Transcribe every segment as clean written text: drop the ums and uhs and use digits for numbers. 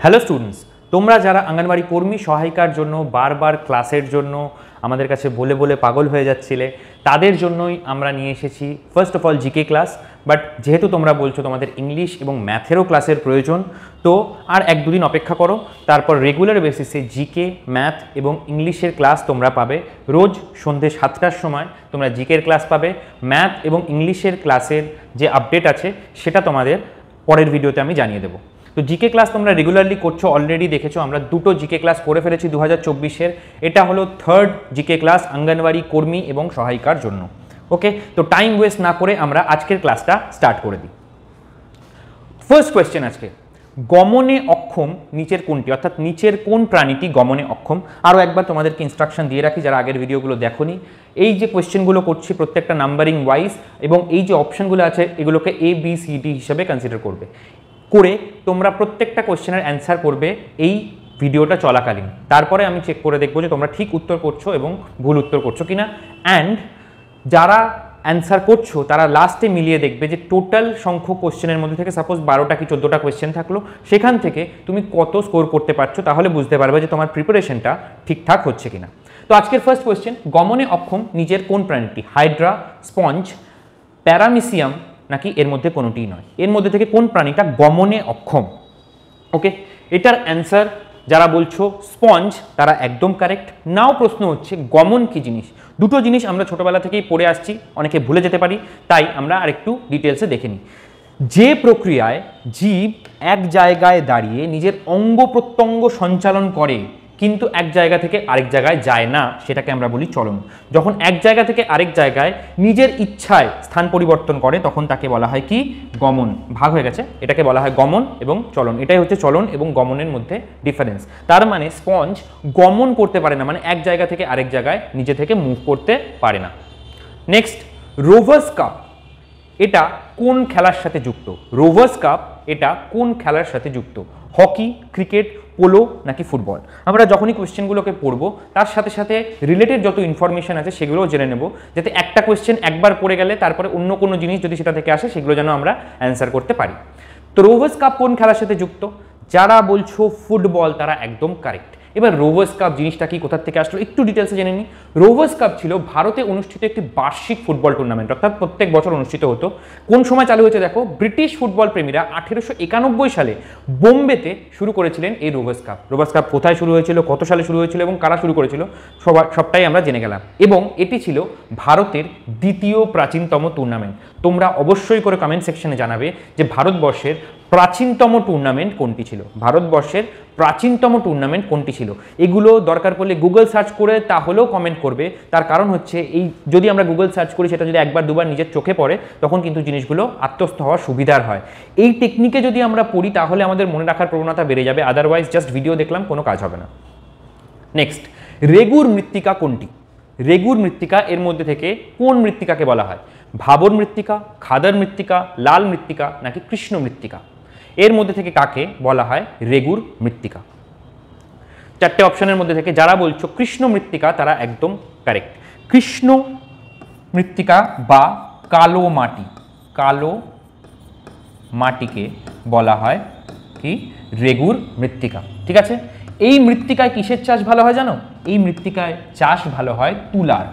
Hello students, তোমরা যারা অঙ্গনওয়াড়ি কর্মী সহায়িকার জন্য বারবার ক্লাসের জন্য আমাদের কাছে বলে বলে পাগল হয়ে যাচ্ছিলে, তাদের জন্যই আমরা নিয়ে এসেছি first of all GK class. But যেহেতু তোমরা বলছো তোমাদের ইংলিশ এবং ম্যাথেরও ক্লাসের প্রয়োজন, তো আর এক দুদিন অপেক্ষা করো, তারপর রেগুলার বেসিসে জিকে, ম্যাথ এবং ইংলিশের ক্লাস তোমরা পাবে। রোজ সন্ধ্যে 7টার সময় তোমরা জিকের ক্লাস পাবে। ম্যাথ এবং ইংলিশের ক্লাসের যে আপডেট আছে সেটা তোমাদের পরের ভিডিওতে আমি জানিয়ে দেবো। তো জিকে ক্লাস তোমরা রেগুলারলি করছো, অলরেডি দেখেছো আমরা দুটো জিকে ক্লাস করে ফেলেছি 2024-এর। এটা হলো থার্ড জিকে ক্লাস অঙ্গনওয়াড়ি কর্মী এবং সহায়িকার জন্য। ওকে, তো টাইম ওয়েস্ট না করে আমরা আজকের ক্লাসটা স্টার্ট করে দিই। ফার্স্ট কোয়েশ্চেন আজকে, গমনে অক্ষম নিচের কোনটি, অর্থাৎ নিচের কোন প্রাণীটি গমনে অক্ষম। আরও একবার তোমাদেরকে ইনস্ট্রাকশন দিয়ে রাখি যারা আগের ভিডিওগুলো দেখোনি, এই যে কোয়েশ্চেনগুলো করছি প্রত্যেকটা নাম্বারিং ওয়াইজ, এবং এই যে অপশনগুলো আছে এগুলোকে ABCD হিসেবে কনসিডার করবে করে তোমরা প্রত্যেকটা কোয়েশ্চেনের অ্যান্সার করবে এই ভিডিওটা চলাকালীন। তারপরে আমি চেক করে দেখবো যে তোমরা ঠিক উত্তর করছো এবং ভুল উত্তর করছো কিনা। অ্যান্ড যারা অ্যান্সার করছো তারা লাস্টে মিলিয়ে দেখবে যে টোটাল সংখ্যক কোয়েশ্চেনের মধ্যে থেকে সাপোজ 12টা কি 14টা কোয়েশ্চেন থাকলো, সেখান থেকে তুমি কত স্কোর করতে পারছো, তাহলে বুঝতে পারবে যে তোমার প্রিপারেশনটা ঠিকঠাক হচ্ছে কিনা। তো আজকের ফার্স্ট কোয়েশ্চেন, গমনে অক্ষম নিচের কোন প্রাণীটি, হাইড্রা, স্পঞ্জ, প্যারামিসিয়াম নাকি এর মধ্যে কোনোটিই নয়। এর মধ্যে থেকে কোন প্রাণীটা গমনে অক্ষম? ওকে, এটার অ্যান্সার যারা বলছো স্পঞ্জ তারা একদম কারেক্ট। নাও প্রশ্ন হচ্ছে গমন কি জিনিস। দুটো জিনিস আমরা ছোটবেলা থেকেই পড়ে আসছি, অনেকে ভুলে যেতে পারি, তাই আমরা আরেকটু ডিটেলসে দেখে নিই। যে প্রক্রিয়ায় জীব এক জায়গায় দাঁড়িয়ে নিজের অঙ্গ প্রত্যঙ্গ সঞ্চালন করে কিন্তু এক জায়গা থেকে আরেক জায়গায় যায় না, সেটাকে আমরা বলি চলন। যখন এক জায়গা থেকে আরেক জায়গায় নিজের ইচ্ছায় স্থান পরিবর্তন করে তখন তাকে বলা হয় কি, গমন। ভাগ হয়ে গেছে, এটাকে বলা হয় গমন এবং চলন। এটাই হচ্ছে চলন এবং গমনের মধ্যে ডিফারেন্স। তার মানে স্পঞ্জ গমন করতে পারে না, মানে এক জায়গা থেকে আরেক জায়গায় নিজে থেকে মুভ করতে পারে না। নেক্সট, রোভার্স কাপ এটা কোন খেলার সাথে যুক্ত? রোভার্স কাপ এটা কোন খেলার সাথে যুক্ত? হকি, ক্রিকেট, পোলো নাকি ফুটবল? আমরা যখনই কোয়েশ্চেনগুলোকে পড়বো তার সাথে সাথে রিলেটেড যত ইনফরমেশন আছে সেগুলোও জেনে নেব, যাতে একটা কোয়েশ্চেন একবার পড়ে গেলে তারপরে অন্য কোনো জিনিস যদি সেটা থেকে আসে সেগুলো যেন আমরা অ্যান্সার করতে পারি। তো রোভার্স কাপ কোন খেলার সাথে যুক্ত? যারা বলছো ফুটবল তারা একদম কারেক্ট। এবার রোভার্স কাপ জিনিসটা কি, কোথা থেকে আসলো একটু ডিটেলসে জেনে নিই। রোভার্স কাপ ছিল ভারতে অনুষ্ঠিত একটি বার্ষিক ফুটবল টুর্নামেন্ট, অর্থাৎ প্রত্যেক বছর অনুষ্ঠিত হতো। কোন সময় চালু হয়েছে দেখো, ব্রিটিশ ফুটবল প্রেমীরা 1891 সালে বোম্বেতে শুরু করেছিলেন এই রোভার্স কাপ। রোভার্স কাপ কোথায় শুরু হয়েছিল, কত সালে শুরু হয়েছিল এবং কারা শুরু করেছিল সবটাই আমরা জেনে গেলাম। এবং এটি ছিল ভারতের দ্বিতীয় প্রাচীনতম টুর্নামেন্ট। তোমরা অবশ্যই করে কমেন্ট সেকশনে জানাবে যে ভারতবর্ষের প্রাচীনতম টুর্নামেন্ট কোনটি ছিল, ভারতবর্ষের প্রাচীনতম টুর্নামেন্ট কোনটি ছিল। এগুলো দরকার পড়লে গুগল সার্চ করে তাহলেও কমেন্ট করবে। তার কারণ হচ্ছে এই যদি আমরা গুগল সার্চ করি সেটা যদি একবার দুবার নিজের চোখে পড়ে তখন কিন্তু জিনিসগুলো আত্মস্থ হওয়া সুবিধার হয়। এই টেকনিকে যদি আমরা পড়ি তাহলে আমাদের মনে রাখার প্রবণতা বেড়ে যাবে, আদারওয়াইজ জাস্ট ভিডিও দেখলাম কোনো কাজ হবে না। নেক্সট, রেগুর মৃত্তিকা কোনটি? রেগুর মৃত্তিকা এর মধ্যে থেকে কোন মৃত্তিকাকে বলা হয়? ভাবর মৃত্তিকা, খাদার মৃত্তিকা, লাল মৃত্তিকা নাকি কৃষ্ণ মৃত্তিকা? এর মধ্যে থেকে কাকে বলা হয় রেগুর মৃত্তিকা? চারটে অপশনের মধ্যে থেকে যারা বলছো কৃষ্ণ মৃত্তিকা তারা একদম কারেক্ট। কৃষ্ণ মৃত্তিকা বা কালো মাটি, কালো মাটিকে বলা হয় কি, রেগুর মৃত্তিকা। ঠিক আছে, এই মৃত্তিকায় কিসের চাষ ভালো হয় জানো? এই মৃত্তিকায় চাষ ভালো হয় তুলার।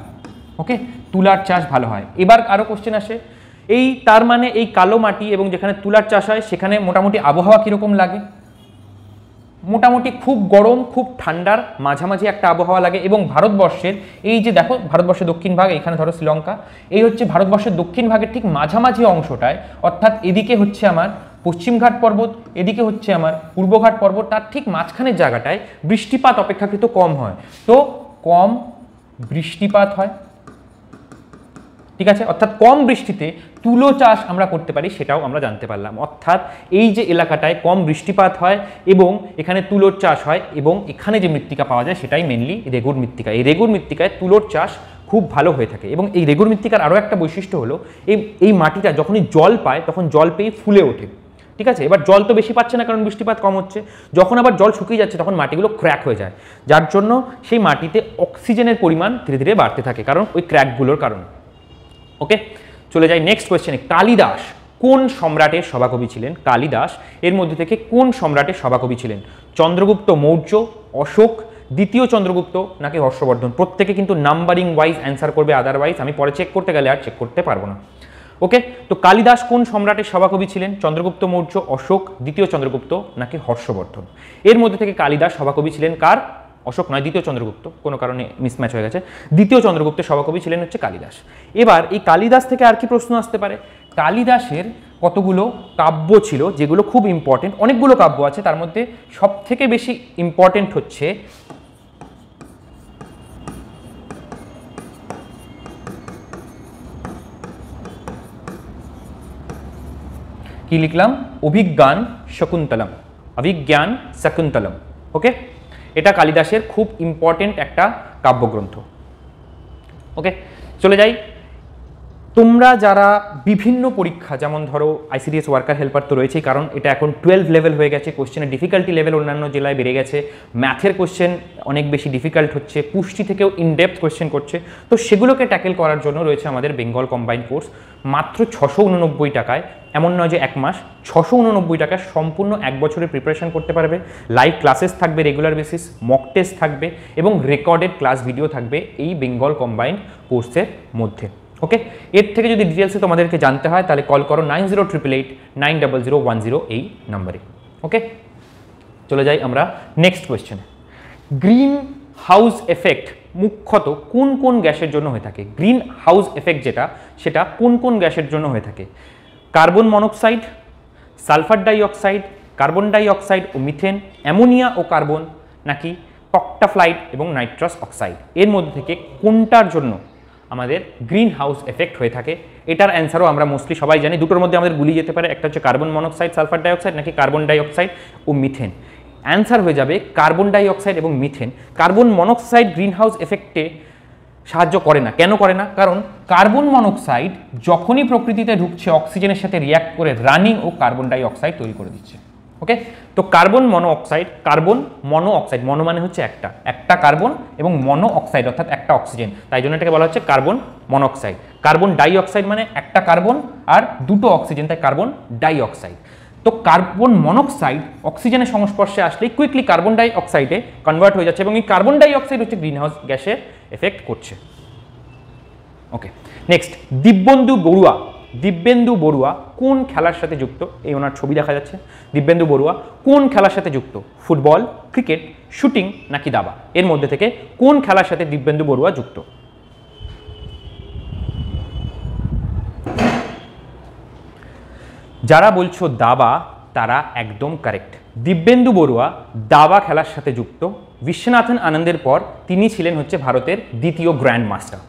ওকে, তুলার চাষ ভালো হয়। এবার আরো কোশ্চেন আসে, এই তার মানে এই কালো মাটি এবং যেখানে তুলার চাষ হয় সেখানে মোটামুটি আবহাওয়া কিরকম লাগে? মোটামুটি খুব গরম খুব ঠান্ডার মাঝামাঝি একটা আবহাওয়া লাগে। এবং ভারতবর্ষের এই যে দেখো, ভারতবর্ষের দক্ষিণ ভাগ, এখানে ধরো শ্রীলঙ্কা, এই হচ্ছে ভারতবর্ষের দক্ষিণ ভাগের ঠিক মাঝামাঝি অংশটায়, অর্থাৎ এদিকে হচ্ছে আমার পশ্চিমঘাট পর্বত, এদিকে হচ্ছে আমার পূর্বঘাট পর্বত, তার ঠিক মাঝখানের জায়গাটায় বৃষ্টিপাত অপেক্ষাকৃত কম হয়। তো কম বৃষ্টিপাত হয়, ঠিক আছে, অর্থাৎ কম বৃষ্টিতে তুলো চাষ আমরা করতে পারি সেটাও আমরা জানতে পারলাম। অর্থাৎ এই যে এলাকাটায় কম বৃষ্টিপাত হয় এবং এখানে তুলোর চাষ হয় এবং এখানে যে মৃত্তিকা পাওয়া যায় সেটাই মেনলি রেগুর মৃত্তিকা। এই রেগুর মৃত্তিকায় তুলোর চাষ খুব ভালো হয়ে থাকে। এবং এই রেগুর মৃত্তিকার আরও একটা বৈশিষ্ট্য হলো এই মাটিটা যখনই জল পায় তখন জল পেয়ে ফুলে ওঠে। ঠিক আছে, এবার জল তো বেশি পাচ্ছে না কারণ বৃষ্টিপাত কম হচ্ছে, যখন আবার জল শুকিয়ে যাচ্ছে তখন মাটিগুলো ক্র্যাক হয়ে যায়, যার জন্য সেই মাটিতে অক্সিজেনের পরিমাণ ধীরে ধীরে বাড়তে থাকে কারণ ওই ক্র্যাকগুলোর কারণে। ওকে, চলে যাই নেক্সট কোয়েশ্চেনে। কালিদাস কোন সম্রাটের সভাকবি ছিলেন? কালিদাস। এর মধ্যে থেকে কোন সম্রাটের সভাকবি ছিলেন? চন্দ্রগুপ্ত মৌর্য, অশোক, দ্বিতীয় চন্দ্রগুপ্ত নাকি হর্ষবর্ধন? প্রত্যেকে কিন্তু নাম্বারিং ওয়াইজ অ্যান্সার করবে, আদারওয়াইজ আমি পরে চেক করতে গেলে আর চেক করতে পারবো না। ওকে, তো কালিদাস কোন সম্রাটের সভাকবি ছিলেন? চন্দ্রগুপ্ত মৌর্য, অশোক, দ্বিতীয় চন্দ্রগুপ্ত নাকি হর্ষবর্ধন? এর মধ্যে থেকে কালিদাস সভাকবি ছিলেন কার? অশোক নয়, দ্বিতীয় চন্দ্রগুপ্ত, কোনো কারণে মিসম্যাচ হয়ে গেছে। দ্বিতীয় চন্দ্রগুপ্তের সভাকবি ছিলেন হচ্ছে কালিদাস। এবার এই কালিদাস থেকে আর কি প্রশ্ন আসতে পারে? কালিদাসের কতগুলো কাব্য ছিল যেগুলো খুব ইম্পর্টেন্ট, অনেকগুলো কাব্য আছে, তার মধ্যে সব থেকে বেশি ইম্পর্টেন্ট হচ্ছে কি লিখলাম? অভিজ্ঞান শকুন্তলম, অভিজ্ঞান শকুন্তলম। ওকে, এটা কালিদাসের খুব ইম্পর্টেন্ট একটা কাব্যগ্রন্থ। ওকে, চলে যাই। তোমরা যারা বিভিন্ন পরীক্ষা, যেমন ধরো আইসিডিএস ওয়ার্কার হেল্পার তো রয়েছেই, কারণ এটা এখন 12 লেভেল হয়ে গেছে, কোশ্চেনের ডিফিকাল্টি লেভেল অন্যান্য জেলায় বেড়ে গেছে, ম্যাথের কোশ্চেন অনেক বেশি ডিফিকাল্ট হচ্ছে, পুষ্টি থেকেও ইনডেপথ কোশ্চেন করছে, তো সেগুলোকে ট্যাকেল করার জন্য রয়েছে আমাদের বেঙ্গল কম্বাইন কোর্স। মাত্র 689 টাকায়, এমন নয় যে এক মাস, 689 টাকায় সম্পূর্ণ এক বছরের প্রিপারেশন করতে পারবে। লাইভ ক্লাসেস থাকবে রেগুলার বেসিস, মক টেস্ট থাকবে এবং রেকর্ডেড ক্লাস ভিডিও থাকবে এই বেঙ্গল কম্বাইন্ড কোর্সের মধ্যে। ওকে, এর থেকে যদি ডিটেলসে তোমাদেরকে জানতে হয় তাহলে কল করো 9088890010 এই নাম্বারে। ওকে, চলে যাই আমরা নেক্সট কোয়েশ্চেনে। গ্রিন হাউস এফেক্ট মুখ্যত কোন কোন গ্যাসের জন্য হয়ে থাকে? গ্রিন হাউস এফেক্ট যেটা, সেটা কোন কোন গ্যাসের জন্য হয়ে থাকে? Carbon monoxide, sulphur dioxide, carbon dioxide ও মিথেন, অ্যামোনিয়া ও কার্বন নাকি টকটাফ্লাইড এবং নাইট্রাস অক্সাইড? এর মধ্যে থেকে কোনটার জন্য আমাদের গ্রিন হাউস এফেক্ট হয়ে থাকে? এটার অ্যান্সারও আমরা মোস্টলি সবাই জানি, দুটোর মধ্যে আমাদের গুলিয়ে যেতে পারে, একটা হচ্ছে কার্বন মনোক্সাইড সালফার ডাইঅক্সাইড নাকি কার্বন ডাইঅক্সাইড ও মিথেন। অ্যান্সার হয়ে যাবে কার্বন ডাইঅক্সাইড এবং methane. Carbon monoxide greenhouse এফেক্টে সাহায্য করে না। কেন করে না? কারণ কার্বন মনোক্সাইড যখনই প্রকৃতিতে ঢুকছে অক্সিজেনের সাথে রিয়াক্ট করে রানিং ও কার্বন ডাইঅক্সাইড তৈরি করে দিচ্ছে। ওকে, তো কার্বন মনো অক্সাইড, মনো মানে হচ্ছে একটা কার্বন এবং মনো অক্সাইড অর্থাৎ একটা অক্সিজেন, তাই জন্য এটাকে বলা হচ্ছে কার্বন মনোক্সাইড। কার্বন ডাইঅক্সাইড মানে একটা কার্বন আর দুটো অক্সিজেন, তাই কার্বন ডাইঅক্সাইড। তো কার্বন মনোক্সাইড অক্সিজেনের সংস্পর্শে আসলে কুইকলি কার্বন ডাইঅক্সাইডে কনভার্ট হয়ে যাচ্ছে এবং এই কার্বন ডাইঅক্সাইড হচ্ছে গ্রিন হাউস গ্যাসের এফেক্ট করছে। ওকে, নেক্সট দিব্যেন্দু বড়ুয়া কোন খেলার সাথে যুক্ত? এই ওনার ছবি দেখা যাচ্ছে। দিব্যেন্দু বড়ুয়া কোন খেলার সাথে যুক্ত? ফুটবল, ক্রিকেট, শুটিং নাকি দাবা? এর মধ্যে থেকে কোন খেলার সাথে দিব্যেন্দু বড়ুয়া যুক্ত? যারা বলছো দাবা তারা একদম কারেক্ট। দিব্যেন্দু বড়ুয়া দাবা খেলার সাথে যুক্ত। বিশ্বনাথন আনন্দের পর তিনি ছিলেন হচ্ছে ভারতের দ্বিতীয় গ্র্যান্ড মাস্টার।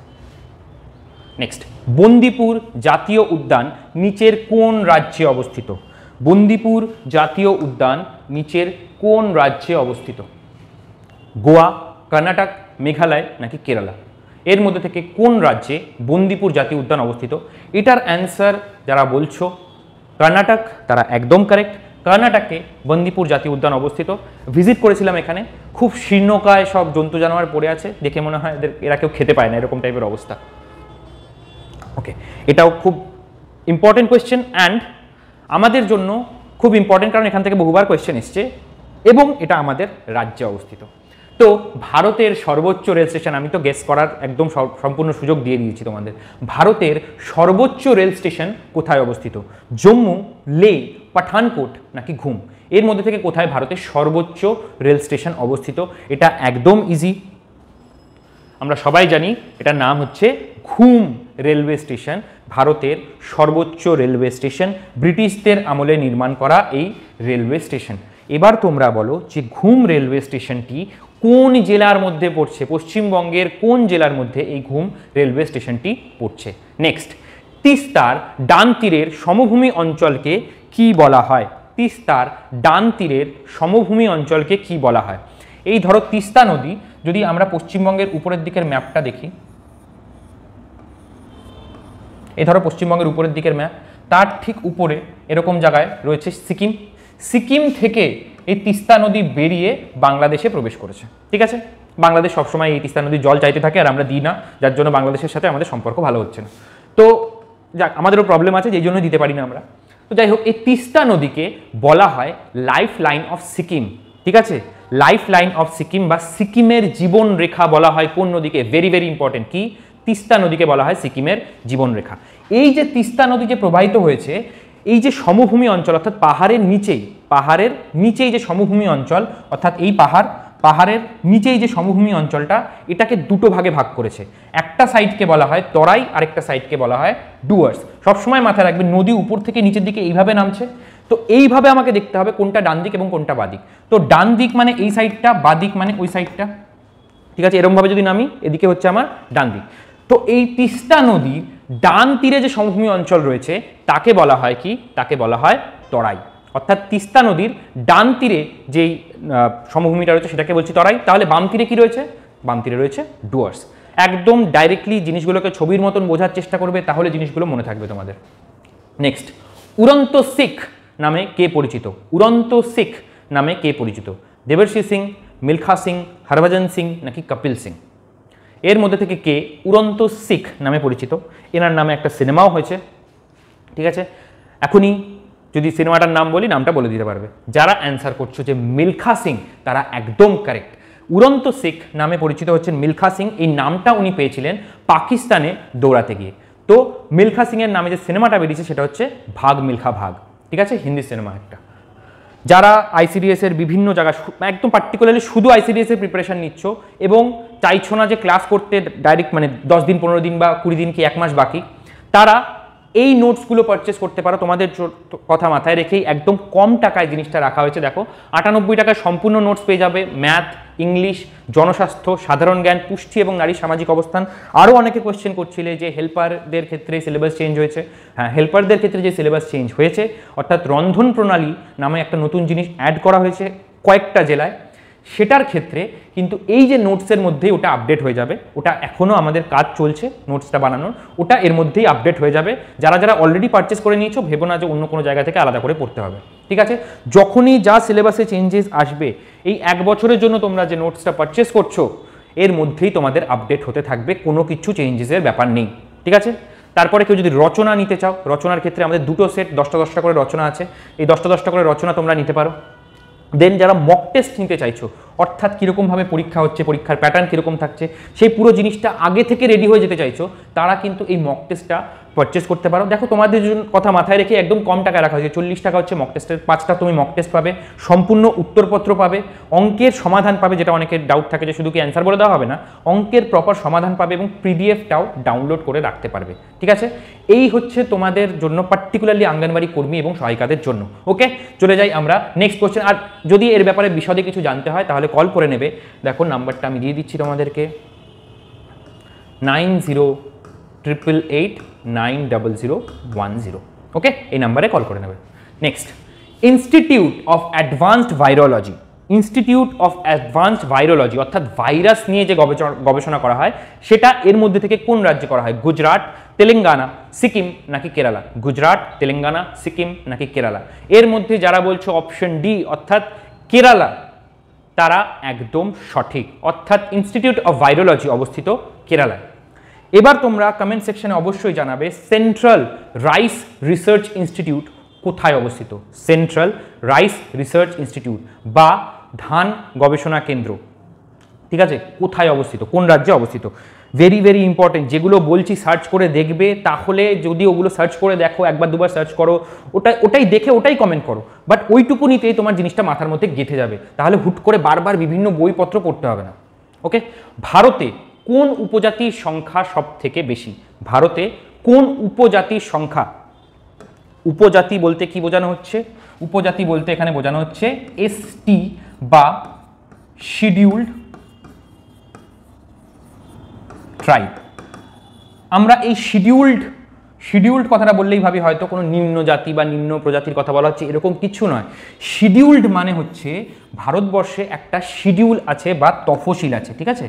নেক্সট, বন্দিপুর জাতীয় উদ্যান নিচের কোন রাজ্যে অবস্থিত? বন্দিপুর জাতীয় উদ্যান নিচের কোন রাজ্যে অবস্থিত? গোয়া, কর্ণাটক, মেঘালয় নাকি কেরালা? এর মধ্যে থেকে কোন রাজ্যে বন্দিপুর জাতীয় উদ্যান অবস্থিত? এটার অ্যান্সার যারা বলছো কর্ণাটক তারা একদম কারেক্ট। কর্ণাটকে বন্দিপুর জাতীয় উদ্যান অবস্থিত। ভিজিট করেছিলাম এখানে, খুব শীর্ণকায় সব জন্তু জানোয়ার পড়ে আছে, দেখে মনে হয় এরা কেউ খেতে পায় না, এরকম টাইপের অবস্থা। ওকে, এটাও খুব ইম্পর্টেন্ট কোয়েশ্চেন অ্যান্ড আমাদের জন্য খুব ইম্পর্টেন্ট, কারণ এখান থেকে বহুবার কোয়েশ্চেন এসছে এবং এটা আমাদের রাজ্যে অবস্থিত। তো ভারতের সর্বোচ্চ রেল স্টেশন, আমি তো গেস করার একদম সম্পূর্ণ সুযোগ দিয়ে দিয়েছি তোমাদের। ভারতের সর্বোচ্চ রেল স্টেশন কোথায় অবস্থিত? জম্মু, লে, পাঠানকোট নাকি ঘুম? এর মধ্যে থেকে কোথায় ভারতের সর্বোচ্চ রেল স্টেশন অবস্থিত? এটা একদম ইজি, আমরা সবাই জানি, এটার নাম হচ্ছে ঘুম রেলওয়ে স্টেশন। ভারতের সর্বোচ্চ রেলওয়ে স্টেশন, ব্রিটিশদের আমলে নির্মাণ করা এই রেলওয়ে স্টেশন। এবার তোমরা বলো যে ঘুম রেলওয়ে স্টেশনটি কোন জেলার মধ্যে পড়ছে? পশ্চিমবঙ্গের কোন জেলার মধ্যে এই ঘুম রেলওয়ে স্টেশনটি পড়ছে? নেক্সট, তিস্তার ডান তীরের সমভূমি অঞ্চলকে কি বলা হয়? তিস্তার ডান তীরের সমভূমি অঞ্চলকে কি বলা হয়? এই ধরো তিস্তা নদী, যদি আমরা পশ্চিমবঙ্গের উপরের দিকের ম্যাপটা দেখি, এই ধরো পশ্চিমবঙ্গের উপরের দিকের ম্যাপ, তার ঠিক উপরে এরকম জায়গায় রয়েছে সিকিম। সিকিম থেকে এই তিস্তা নদী বেরিয়ে বাংলাদেশে প্রবেশ করেছে। ঠিক আছে, বাংলাদেশ সবসময় এই তিস্তা নদীর জল চাইতে থাকে আর আমরা দিই না, যার জন্য বাংলাদেশের সাথে আমাদের সম্পর্ক ভালো হচ্ছে না। তো যাক, আমাদেরও প্রবলেম আছে, যেই জন্য দিতে পারি না আমরা। যাই হোক, এই তিস্তা নদীকে বলা হয় লাইফ লাইন অফ সিকিম, ঠিক আছে? লাইফ লাইন অফ সিকিম বা সিকিমের জীবন রেখা বলা হয় কোন নদীকে? ভেরি ভেরি ইম্পর্টেন্ট, কি? তিস্তা নদীকে বলা হয় সিকিমের জীবন রেখা। এই যে তিস্তা নদী যে প্রবাহিত হয়েছে, এই যে সমভূমি অঞ্চল অর্থাৎ পাহাড়ের নিচেই যে সমভূমি অঞ্চল অর্থাৎ এই পাহাড়ের নিচেই যে সমভূমি অঞ্চলটা, এটাকে দুটো ভাগে ভাগ করেছে। একটা সাইডকে বলা হয় তরাই, আরেকটা সাইডকে বলা হয় ডুয়ার্স। সবসময় মাথায় রাখবে নদী উপর থেকে নিচের দিকে এইভাবে নামছে, তো এইভাবে আমাকে দেখতে হবে কোনটা ডান দিক এবং কোনটা বাদিক। তো ডান দিক মানে এই সাইডটা, বাদিক মানে ওই সাইডটা, ঠিক আছে? এরকমভাবে যদি নামি, এদিকে হচ্ছে আমার ডান দিক। তো এই তিস্তা নদীর ডান তীরে যে সমভূমি অঞ্চল রয়েছে তাকে বলা হয় কি? তাকে বলা হয় তরাই। অর্থাৎ তিস্তা নদীর ডান তীরে যেই সমভূমিটা রয়েছে সেটাকে বলছি তরাই। তাহলে বাম তীরে কি রয়েছে? বাম তীরে রয়েছে ডুয়ার্স। একদম ডাইরেক্টলি জিনিসগুলোকে ছবির মতন বোঝার চেষ্টা করবে, তাহলে জিনিসগুলো মনে থাকবে তোমাদের। নেক্সট, উড়ন্ত শিখ নামে কে পরিচিত? উড়ন্ত শিখ নামে কে পরিচিত? দেবর্ষি সিং, মিলখা সিং, হরভজন সিং নাকি কপিল সিং? এর মধ্যে থেকে কে উড়ন্ত শিখ নামে পরিচিত? এনার নামে একটা সিনেমাও হয়েছে, ঠিক আছে? এখনই যদি সিনেমাটার নাম বলি, নামটা বলে দিতে পারবে। যারা অ্যান্সার করছো যে মিলখা সিং, তারা একদম কারেক্ট। উড়ন্ত শিখ নামে পরিচিত হচ্ছেন মিলখা সিং। এই নামটা উনি পেয়েছিলেন পাকিস্তানে দৌড়াতে গিয়ে। তো মিলখা সিং এর নামে যে সিনেমাটা বেরিয়েছে সেটা হচ্ছে ভাগ মিলখা ভাগ, ঠিক আছে? হিন্দি সিনেমা একটা। যারা আইসিডিএস এর বিভিন্ন জায়গা, একদম পার্টিকুলারলি শুধু আইসিডিএস এর প্রিপারেশন নিচ্ছ এবং চাইছো না যে ক্লাস করতে ডাইরেক্ট মানে 10 দিন 15 দিন বা 20 দিন কি 1 মাস বাকি, তারা এই নোটসগুলো পারচেস করতে পারো। তোমাদের কথা মাথায় রেখেই একদম কম টাকায় জিনিসটা রাখা হয়েছে। দেখো, 98 টাকায় সম্পূর্ণ নোটস পেয়ে যাবে। ম্যাথ, ইংলিশ, জনস্বাস্থ্য, সাধারণ জ্ঞান, পুষ্টি এবং নারী সামাজিক অবস্থান। আরও অনেকে কোয়েশ্চেন করছিলে যে হেল্পারদের ক্ষেত্রে সিলেবাস চেঞ্জ হয়েছে। হ্যাঁ, হেল্পারদের ক্ষেত্রে যে সিলেবাস চেঞ্জ হয়েছে, অর্থাৎ রন্ধন প্রণালী নামে একটা নতুন জিনিস অ্যাড করা হয়েছে কয়েকটা জেলায়, সেটার ক্ষেত্রে কিন্তু এই যে নোটসের মধ্যেই ওটা আপডেট হয়ে যাবে। ওটা এখনও আমাদের কাজ চলছে নোটসটা বানানোর, ওটা এর মধ্যেই আপডেট হয়ে যাবে। যারা যারা অলরেডি পারচেস করে নিয়েছো, ভেবো না যে অন্য কোনো জায়গা থেকে আলাদা করে পড়তে হবে, ঠিক আছে? যখনই যা সিলেবাসে চেঞ্জেস আসবে, এই 1 বছরের জন্য তোমরা যে নোটসটা পারচেস করছো, এর মধ্যেই তোমাদের আপডেট হতে থাকবে, কোনো কিছু চেঞ্জেসের ব্যাপার নেই, ঠিক আছে? তারপরে কেউ যদি রচনা নিতে চাও, রচনার ক্ষেত্রে আমাদের দুটো সেট 10টা করে রচনা আছে। এই 10টা করে রচনা তোমরা নিতে পারো। দেন যারা মক টেস্ট নিতে চাইছো, অর্থাৎ কীরকমভাবে পরীক্ষা হচ্ছে, পরীক্ষার প্যাটার্ন কীরকম থাকছে, সেই পুরো জিনিসটা আগে থেকে রেডি হয়ে যেতে চাইছো, তারা কিন্তু এই মক টেস্টটা পারচেস করতে পারো। দেখো, তোমাদের কথা মাথায় রেখে একদম কম টাকা রাখা হয়েছে। 40 টাকা হচ্ছে মক টেস্টের। 5টা তুমি মক টেস্ট পাবে, সম্পূর্ণ উত্তরপত্র পাবে, অঙ্কের সমাধান পাবে, যেটা অনেকের ডাউট থাকে যে শুধু কি অ্যান্সার বলে দেওয়া হবে না, অঙ্কের প্রপার সমাধান পাবে এবং পিডিএফটাও ডাউনলোড করে রাখতে পারবে, ঠিক আছে? এই হচ্ছে তোমাদের জন্য, পার্টিকুলারলি আঙ্গনবাড়ি কর্মী এবং সহায়িকাদের জন্য। ওকে, চলে যাই আমরা নেক্সট কোশ্চেন। আর যদি এর ব্যাপারে বিশদে কিছু জানতে হয় তাহলে কল করে নেবে। দেখো, নাম্বারটা আমি দিয়ে দিচ্ছি তোমাদেরকে, 9088890010। ওকে, এই নাম্বারে কল করে নেবে। Next, institute of advanced virology. Institute of advanced virology অর্থাৎ ভাইরাস নিয়ে যে গবেষণা করা হয়, সেটা এর মধ্যে থেকে কোন রাজ্যে করা হয়? গুজরাট, তেলেঙ্গানা, সিকিম নাকি কেরালা? গুজরাট, তেলেঙ্গানা, সিকিম নাকি কেরালা? এর মধ্যে যারা বলছো অপশন ডি অর্থাৎ কেরালা, তারা একদম সঠিক। অর্থাৎ ইনস্টিটিউট অফ ভাইরোলজি অবস্থিত কেরালায়। এবার তোমরা কমেন্ট সেকশনে অবশ্যই জানাবে সেন্ট্রাল রাইস রিসার্চ ইনস্টিটিউট কোথায় অবস্থিত? সেন্ট্রাল রাইস রিসার্চ ইনস্টিটিউট বা ধান গবেষণা কেন্দ্র, ঠিক আছে, কোথায় অবস্থিত, কোন রাজ্যে অবস্থিত? Very very important. যেগুলো বলছি সার্চ করে দেখবে, তাহলে যদি ওগুলো সার্চ করে দেখো, একবার দুবার সার্চ করো, ওটাই দেখে ওটাই কমেন্ট করো, বাট ওইটুকুনিতেই তোমার জিনিসটা মাথার মধ্যে গেঁথে যাবে। তাহলে হুট করে বারবার বিভিন্ন বইপত্র পড়তে হবে না। ওকে, ভারতে কোন উপজাতির সংখ্যা সব থেকে বেশি? ভারতে কোন উপজাতির সংখ্যা? উপজাতি বলতে কি বোঝানো হচ্ছে? উপজাতি বলতে এখানে বোঝানো হচ্ছে এসটি বা শিডিউল্ড ট্রাইব। আমরা এই শিডিউল্ড কথাটা বললেই ভাবি হয়তো কোনো নিম্ন জাতি বা নিম্ন প্রজাতির কথা বলা হচ্ছে, এরকম কিছু নয়। শিডিউল্ড মানে হচ্ছে ভারতবর্ষে একটা শিডিউল আছে বা তফসিল আছে, ঠিক আছে?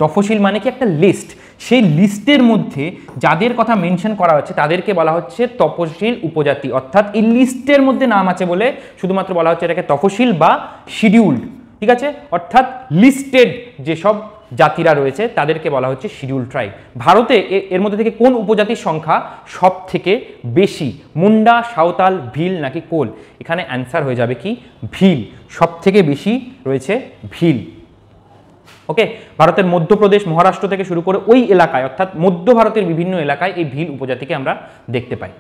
তফসিল মানে কি? একটা লিস্ট। সেই লিস্টের মধ্যে যাদের কথা মেনশন করা হচ্ছে তাদেরকে বলা হচ্ছে তফসিল উপজাতি। অর্থাৎ এই লিস্টের মধ্যে নাম আছে বলে শুধুমাত্র বলা হচ্ছে এটাকে তফসিল বা শিডিউল্ড। ঠিক আছে, অর্থাৎ লিস্টেড যেসব জাতিরা রয়েছে তাদেরকে বলা হচ্ছে শিডিউল ট্রাইব। ভারতে এর মধ্যে থেকে কোন উপজাতির সংখ্যা সব থেকে বেশি? মুন্ডা, সাঁওতাল, ভিল নাকি কোল? এখানে অ্যান্সার হয়ে যাবে কি ভিল, সব থেকে বেশি রয়েছে ভিল। ওকে, ভারতের মধ্যপ্রদেশ, মহারাষ্ট্র থেকে শুরু করে ওই এলাকায় অর্থাৎ মধ্য ভারতের বিভিন্ন এলাকায় এই ভিল উপজাতিকে আমরা দেখতে পাই।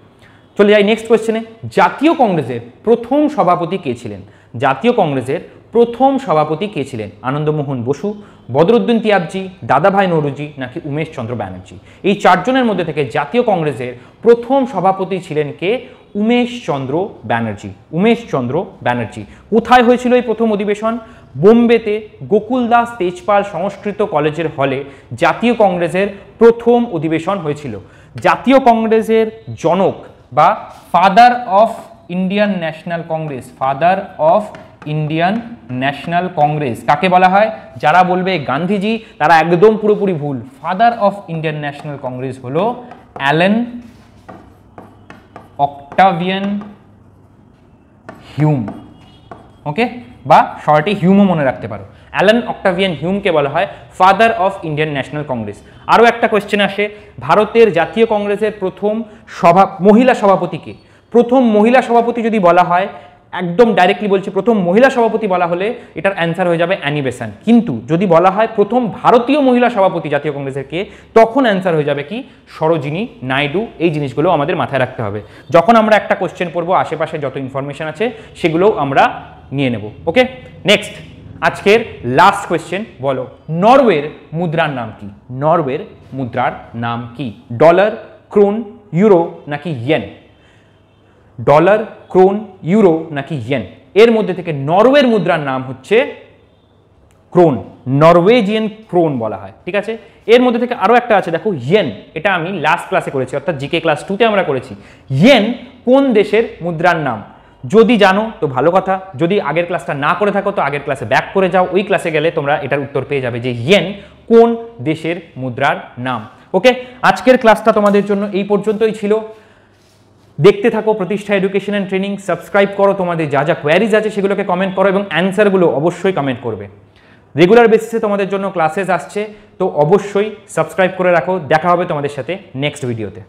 চলে যাই নেক্সট কোয়েশ্চেনে। জাতীয় কংগ্রেসের প্রথম সভাপতি কে ছিলেন? জাতীয় কংগ্রেসের প্রথম সভাপতি কে ছিলেন? আনন্দমোহন বসু, বদরুদ্দিন তিয়াবজি, দাদাভাই নৌরোজি নাকি উমেশ চন্দ্র ব্যানার্জি? এই চারজনের মধ্যে থেকে জাতীয় কংগ্রেসের প্রথম সভাপতি ছিলেন কে? উমেশ চন্দ্র ব্যানার্জি। উমেশ চন্দ্র ব্যানার্জি। কোথায় হয়েছিল এই প্রথম অধিবেশন? বোম্বেতে গোকুল দাস তেজপাল সংস্কৃত কলেজের হলে জাতীয় কংগ্রেসের প্রথম অধিবেশন হয়েছিল। জাতীয় কংগ্রেসের জনক বা father of Indian national Congress, father of Indian national Congress কাকে বলা হয়? যারা বলবে গান্ধীজি তারা একদম পুরোপুরি ভুল। Father of Indian national Congress হলো অ্যালেন অক্টাভিয়ান হিউম। ওকে, বা শর্টে হিউমও মনে রাখতে পারো। অ্যালেন অক্টাভিয়ান হিউমকে বলা হয় father of Indian national Congress. আরও একটা কোয়েশ্চেন আসে, ভারতের জাতীয় কংগ্রেসের প্রথম মহিলা সভাপতিকে? প্রথম মহিলা সভাপতি যদি বলা হয়, একদম ডাইরেক্টলি বলছি, প্রথম মহিলা সভাপতি বলা হলে এটার অ্যান্সার হয়ে যাবে অ্যানি বেসান্ট। কিন্তু যদি বলা হয় প্রথম ভারতীয় মহিলা সভাপতি জাতীয় কংগ্রেসের কে, তখন অ্যান্সার হয়ে যাবে কি সরোজিনী নাইডু। এই জিনিসগুলো আমাদের মাথায় রাখতে হবে যখন আমরা একটা কোশ্চেন পড়বো। আশেপাশে যত ইনফরমেশন আছে সেগুলোও আমরা নিয়ে নেব। ওকে, নেক্সট আজকের লাস্ট কোয়েশ্চেন, বলো নরওয়ের মুদ্রার নাম কি? নরওয়ের মুদ্রার নাম কি? ডলার, ক্রোন, ইউরো নাকি ইয়েন? ডলার, ক্রোন, ইউরো নাকি ইয়েন? এর মধ্যে থেকে নরওয়ের মুদ্রার নাম হচ্ছে ক্রোন, নরওয়েজিয়ান ক্রোন বলা হয়। ঠিক আছে, এর মধ্যে থেকে আরও একটা আছে দেখো ইয়েন। এটা আমি লাস্ট ক্লাসে করেছি, অর্থাৎ জিকে ক্লাস 2তে আমরা করেছি। ইয়েন কোন দেশের মুদ্রার নাম? যদি জানো তো ভালো কথা, যদি আগের ক্লাসটা না করে থাকো তো আগের ক্লাসে ব্যাক করে যাও। ওই ক্লাসে গেলে তোমরা এটার উত্তর পেয়ে যাবে যে ইয়েন কোন দেশের মুদ্রার নাম। ওকে, আজকের ক্লাসটা তোমাদের জন্য এই পর্যন্তই ছিল। দেখতে থাকো প্রতিষ্ঠা এডুকেশন অ্যান্ড ট্রেনিং, সাবস্ক্রাইব করো, তোমাদের যা যা কোয়ারিজ আছে সেগুলোকে কমেন্ট করো এবং অ্যান্সারগুলো অবশ্যই কমেন্ট করবে। রেগুলার বেসিসে তোমাদের জন্য ক্লাসেস আসছে, তো অবশ্যই সাবস্ক্রাইব করে রাখো। দেখা হবে তোমাদের সাথে নেক্সট ভিডিওতে।